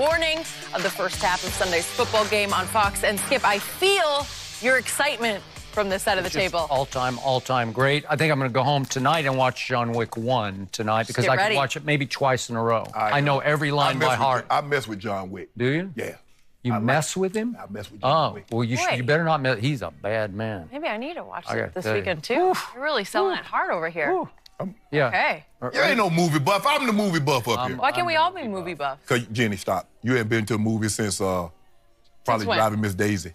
Morning of the first half of Sunday's football game on Fox. And Skip, I feel your excitement from this side of the table. All-time great. I think I'm going to go home tonight and watch John Wick 1 tonight because I can watch it maybe twice in a row. I know every line by heart. I mess with John Wick. Do you? Yeah. You mess with him? I mess with John Wick. Well, you better not mess. He's a bad man. Maybe I need to watch it this weekend, too. You're really selling it hard over here. Yeah. Okay. You ain't no movie buff. I'm the movie buff up here. Why can't we all be movie buffs? Because, Jenny, stop. You ain't been to a movie since probably Driving Miss Daisy.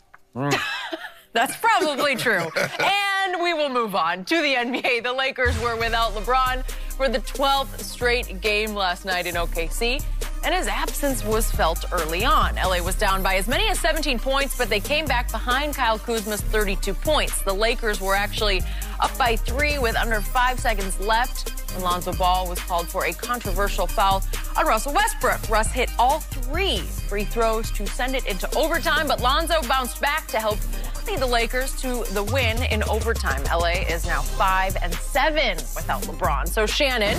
That's probably true. And we will move on to the NBA. The Lakers were without LeBron for the 12th straight game last night in OKC, and his absence was felt early on. LA was down by as many as 17 points, but they came back behind Kyle Kuzma's 32 points. The Lakers were actually up by 3 with under 5 seconds left. Lonzo Ball was called for a controversial foul on Russell Westbrook. Russ hit all 3 free throws to send it into overtime, but Lonzo bounced back to help lead the Lakers to the win in overtime. LA is now 5-7 without LeBron. So, Shannon,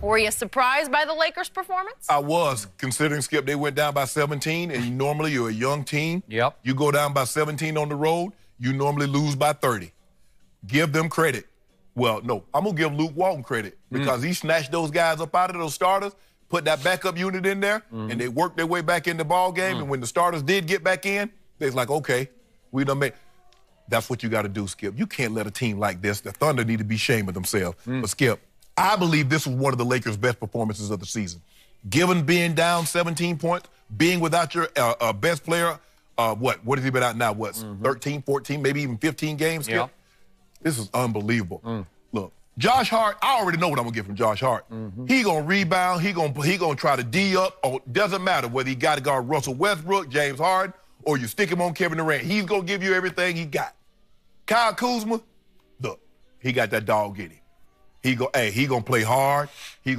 were you surprised by the Lakers' performance? I was, considering, Skip, they went down by 17, and normally you're a young team. Yep. You go down by 17 on the road, you normally lose by 30. Give them credit. Well, no, I'm going to give Luke Walton credit because he snatched those guys up out of those starters, put that backup unit in there, and they worked their way back in the ball game. And when the starters did get back in, they was like, okay, we done made. That's what you got to do, Skip. You can't let a team like this, the Thunder, need to be ashamed of themselves. But, Skip, I believe this was one of the Lakers' best performances of the season. Given being down 17 points, being without your best player, what has he been out now? 13, 14, maybe even 15 games, Skip? Yeah. This is unbelievable. Look, Josh Hart, I already know what I'm going to get from Josh Hart. He going to rebound. He going to try to D up. Oh, doesn't matter whether he got to guard Russell Westbrook, James Harden, or you stick him on Kevin Durant. He's going to give you everything he got. Kyle Kuzma, look, he got that dog in him. He going to play hard. He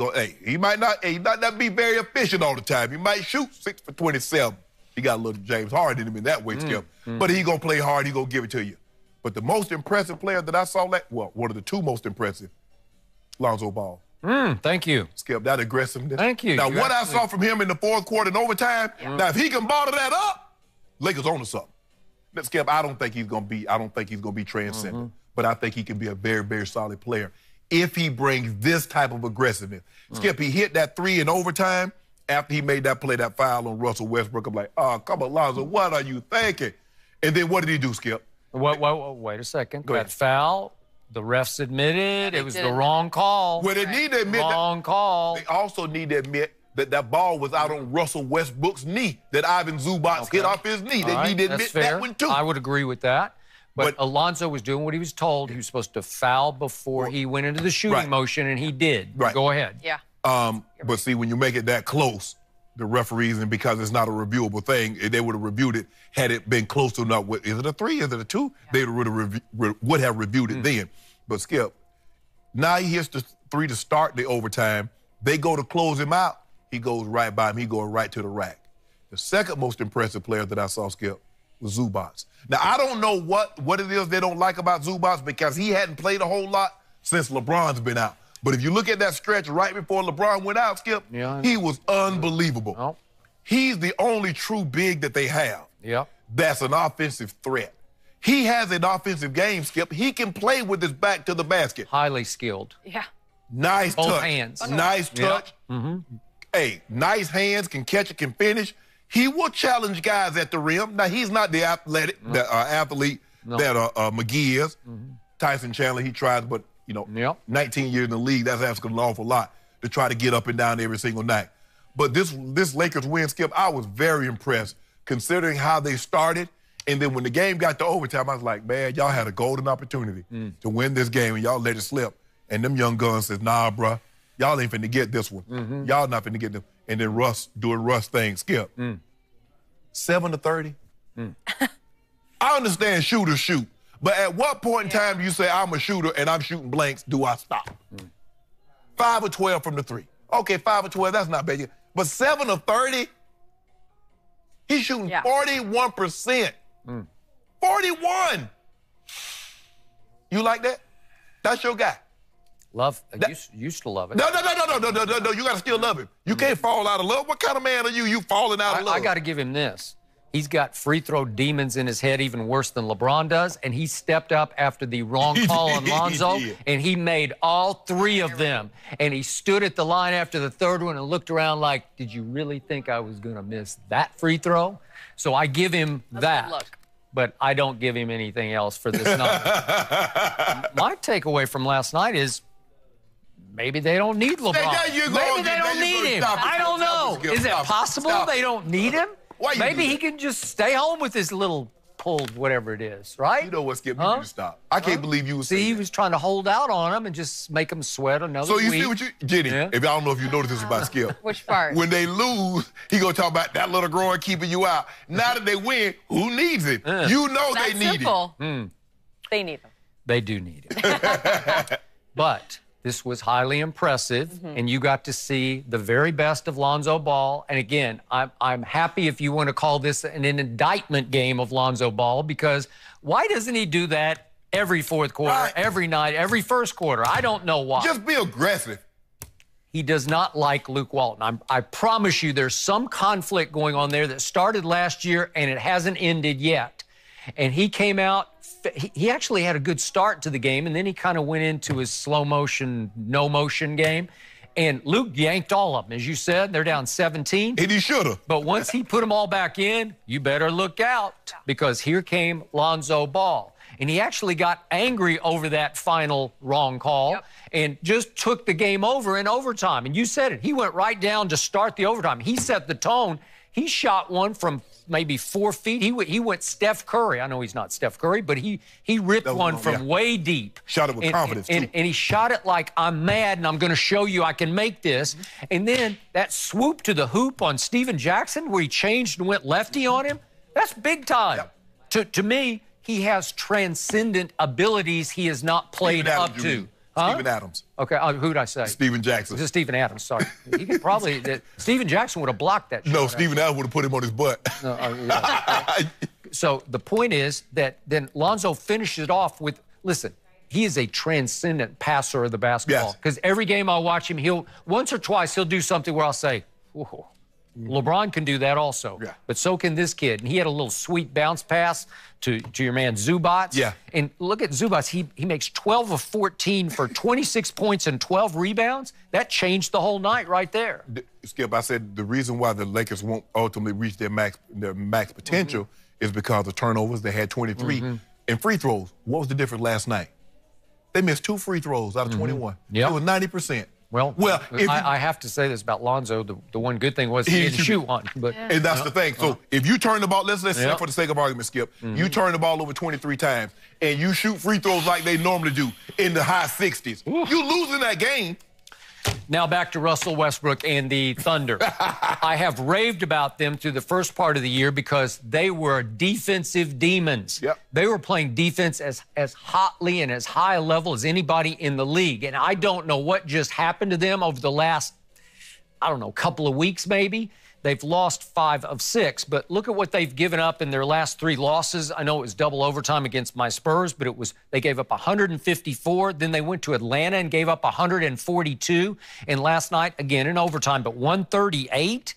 might not be very efficient all the time. He might shoot 6 for 27. He got a little James Harden in him in that way, Skip. But he going to play hard. He going to give it to you. But the most impressive player that I saw, one of the 2 most impressive, Lonzo Ball. Thank you. Skip, that aggressiveness. Thank you. Now, what I saw from him in the fourth quarter and overtime, now if he can bottle that up, Lakers on to something. Now, Skip, I don't think he's gonna be transcendent, but I think he can be a very, very solid player if he brings this type of aggressiveness. Skip, he hit that 3 in overtime after he made that play, that foul on Russell Westbrook. I'm like, oh, come on, Lonzo, what are you thinking? And then what did he do, Skip? Wait a second. Go ahead. That foul, the refs admitted it was the wrong call. Well, they need to admit wrong call. They also need to admit that ball was out on Russell Westbrook's knee, that Ivan Zubac hit off his knee. They need to admit that one, too. I would agree with that. But Alonzo was doing what he was told. He was supposed to foul before he went into the shooting motion, and he did. Right. Go ahead. Yeah. But see, when you make it that close, the referees, and because it's not a reviewable thing, they would have reviewed it had it been close to enough. Is it a 3? Is it a 2? They would have reviewed it then. But, Skip, now he hits the 3 to start the overtime. They go to close him out. He goes right by him. He goes right to the rack. The second most impressive player that I saw, Skip, was Zubac. Now, I don't know what it is they don't like about Zubac because he hadn't played a whole lot since LeBron's been out. But if you look at that stretch right before LeBron went out, Skip, he was unbelievable. Oh. He's the only true big that they have that's an offensive threat. He has an offensive game, Skip. He can play with his back to the basket. Highly skilled. Yeah. Nice touch. Both hands. Nice touch. Hey, nice hands, can catch it, can finish. He will challenge guys at the rim. Now, he's not the athlete that McGee is. Tyson Chandler, he tries, but, 19 years in the league, that's asking an awful lot to try to get up and down every single night. But this Lakers win, Skip, I was very impressed considering how they started. And then when the game got to overtime, I was like, man, y'all had a golden opportunity to win this game, and y'all let it slip. And them young guns says, nah, bruh, y'all ain't finna get this one. Y'all not finna get this. And then Russ doing Russ thing, Skip. 7 to 30. I understand shooters shoot. But at what point in time do you say, I'm a shooter and I'm shooting blanks, do I stop? 5 or 12 from the 3. Okay, 5 or 12, that's not bad. But 7 of 30, he's shooting 41%. 41. You like that? That's your guy. Used to love it. No. You got to still love him. You can't fall out of love. What kind of man are you? You falling out of love? I got to give him this. He's got free throw demons in his head even worse than LeBron does, and he stepped up after the wrong call on Lonzo, and he made all 3 of them. And he stood at the line after the 3rd one and looked around like, did you really think I was going to miss that free throw? So I give him that. But I don't give him anything else for this night. My takeaway from last night is maybe they don't need LeBron. Maybe they don't need him. I don't know. Is it possible they don't need him? Maybe he can just stay home with his little pulled whatever it is, right? You know what, Skip? You need to stop. I can't believe you would say he was trying to hold out on him and just make him sweat another week. So you see what you... Jenny, if I don't know if you noticed this about Skip. Which part? When they lose, he gonna talk about that little groin keeping you out. Now that they win, who needs it? You know they need it. They need him. They do need it. But... this was highly impressive, and you got to see the very best of Lonzo Ball. And again, I'm happy if you want to call this an indictment game of Lonzo Ball, because why doesn't he do that every 4th quarter, every night, every 1st quarter? I don't know why. Just be aggressive. He does not like Luke Walton. I promise you there's some conflict going on there that started last year, and it hasn't ended yet. And he came out. He actually had a good start to the game, and then he kind of went into his slow motion, no motion game. And Luke yanked all of them. As you said, they're down 17. And he should have. But once he put them all back in, you better look out, because here came Lonzo Ball. And he actually got angry over that final wrong call and just took the game over in overtime. And you said it. He went right down to start the overtime. He set the tone. He shot one from maybe 4 feet. He went Steph Curry. I know he's not Steph Curry, but he ripped one from way deep. Shot it with confidence, too. And he shot it like, I'm mad, and I'm going to show you I can make this. And then that swoop to the hoop on Steven Jackson where he changed and went lefty on him, that's big time. To me, he has transcendent abilities he has not played up to. Steven Adams. Okay, who'd I say? Steven Jackson. It was Steven Adams, sorry. He could probably... Steven Jackson would have blocked that shot. No, Steven Adams would have put him on his butt. So the point is that then Lonzo finishes it off with... Listen, he is a transcendent passer of the basketball. Because every game I watch him, once or twice he'll do something where I'll say, whoa. LeBron can do that also, but so can this kid. And he had a little sweet bounce pass to your man Zubac. And look at Zubac. He makes 12 of 14 for 26 points and 12 rebounds. That changed the whole night right there. Skip, I said the reason why the Lakers won't ultimately reach their max potential is because of turnovers. They had 23. And free throws. What was the difference last night? They missed 2 free throws out of 21. It was 90%. Well, I have to say this about Lonzo. The one good thing was he didn't shoot one. But, and that's the thing. So if you turn the ball, let's say for the sake of argument, Skip, you turn the ball over 23 times and you shoot free throws like they normally do in the high 60s, you losing that game. Now back to Russell Westbrook and the Thunder. I have raved about them through the first part of the year because they were defensive demons. They were playing defense as hotly and as high a level as anybody in the league. And I don't know what just happened to them over the last, I don't know, couple of weeks maybe. They've lost 5 of 6, but look at what they've given up in their last 3 losses. I know it was double overtime against my Spurs, but they gave up 154. Then they went to Atlanta and gave up 142. And last night, again in overtime, but 138.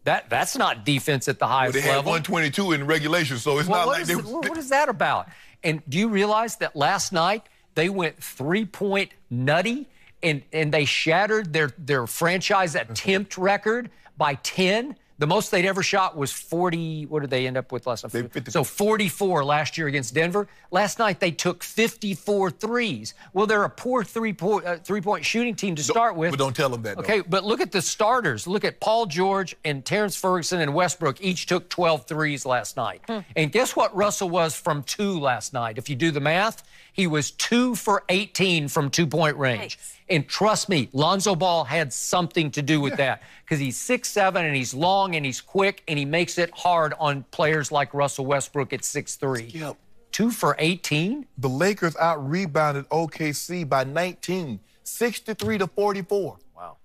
That's not defense at the highest level. They had 122 in regulation, so it's not like they... What is that about? And do you realize that last night they went 3-point nutty and they shattered their franchise attempt record by 10. The most they'd ever shot was 40. What did they end up with last night? So 44 last year against Denver. Last night they took 54 threes. Well, they're a poor three-point shooting team to start with. But don't tell them that. Okay, but look at the starters. Look at Paul George and Terrence Ferguson and Westbrook. Each took 12 threes last night. And guess what Russell was from 2 last night? If you do the math, he was 2 for 18 from 2-point range. Nice. And trust me, Lonzo Ball had something to do with that because he's 6'7", and he's long and he's quick, and he makes it hard on players like Russell Westbrook at 6'3". Skip. 2 for 18? The Lakers out-rebounded OKC by 19, 63-44. Wow.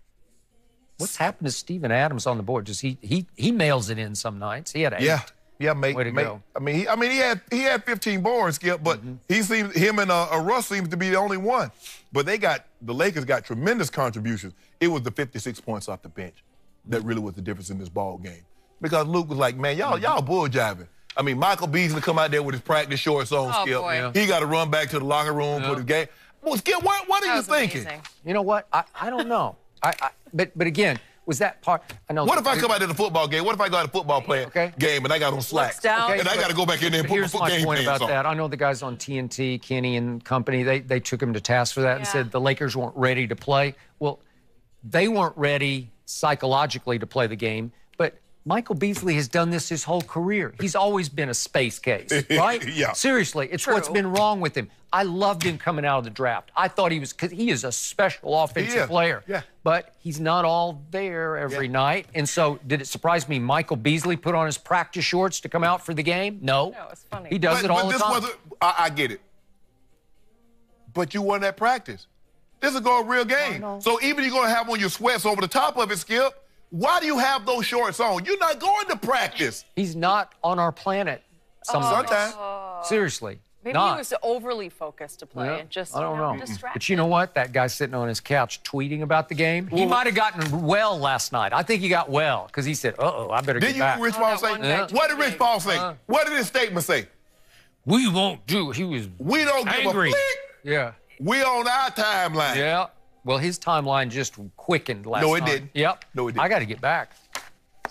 What's happened to Steven Adams on the board? Just he mails it in some nights. He had 8. Way to go. I mean, he had 15 boards, Skip, but him and Russ seems to be the only one. But the Lakers got tremendous contributions. It was the 56 points off the bench that really was the difference in this ball game. Because Luke was like, man, y'all bull jiving. I mean, Michael Beasley come out there with his practice shorts on, Skip. Boy. He got to run back to the locker room for the game. Well, Skip, what are you thinking? Amazing. You know what? I don't know. But again, was that part? I know. What if I come out to the football game? What if I go to the football game and I got on slacks? And I got to go back in there and put here's my my point about on. that. I know the guys on TNT, Kenny and company, they took him to task for that and said the Lakers weren't ready to play. Well, they weren't ready psychologically to play the game, but Michael Beasley has done this his whole career. He's always been a space case, right? Yeah. Seriously, it's what's been wrong with him. I loved him coming out of the draft. I thought because he is a special offensive player. Yeah. But he's not all there every night. And so did it surprise me Michael Beasley put on his practice shorts to come out for the game? No. No, it's funny. He does it all the time. I get it. But you won that practice. This is a real game. So even you're going to have on your sweats over the top of it, Skip, why do you have those shorts on? You're not going to practice. He's not on our planet sometimes. Seriously. Maybe he was overly focused to play and just, I don't know. distracted. But you know what? That guy sitting on his couch tweeting about the game, he might have gotten well last night. I think he got well because he said, I better get back. Did you Rich Paul say? What did Rich Paul say? What did his statement say? We won't do. He was We don't angry. give a flick. Yeah. We on our timeline. Yeah. Well, his timeline just quickened last night. No, it didn't. Yep. No, it didn't. I got to get back.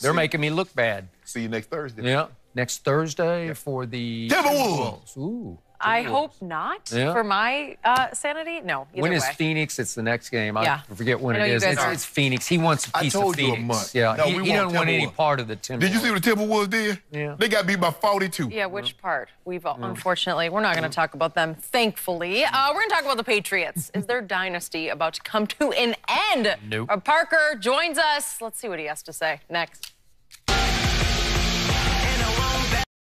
They're making me look bad. See you next Thursday. Yeah. Next Thursday for the Timberwolves. Ooh. I hope not for my sanity. No, either When is way. Phoenix? It's the next game. I forget when I know it you is. guys are. It's Phoenix. He wants a piece of Phoenix. You a month. Yeah, No, he doesn't want any Timberwolves. part of the Timberwolves. Did you see what the Timberwolves did? Yeah. They got beat by 42. Yeah, which part? We've unfortunately, we're not going to talk about them, thankfully. We're going to talk about the Patriots. Is their dynasty about to come to an end? Nope. Parker joins us. Let's see what he has to say next.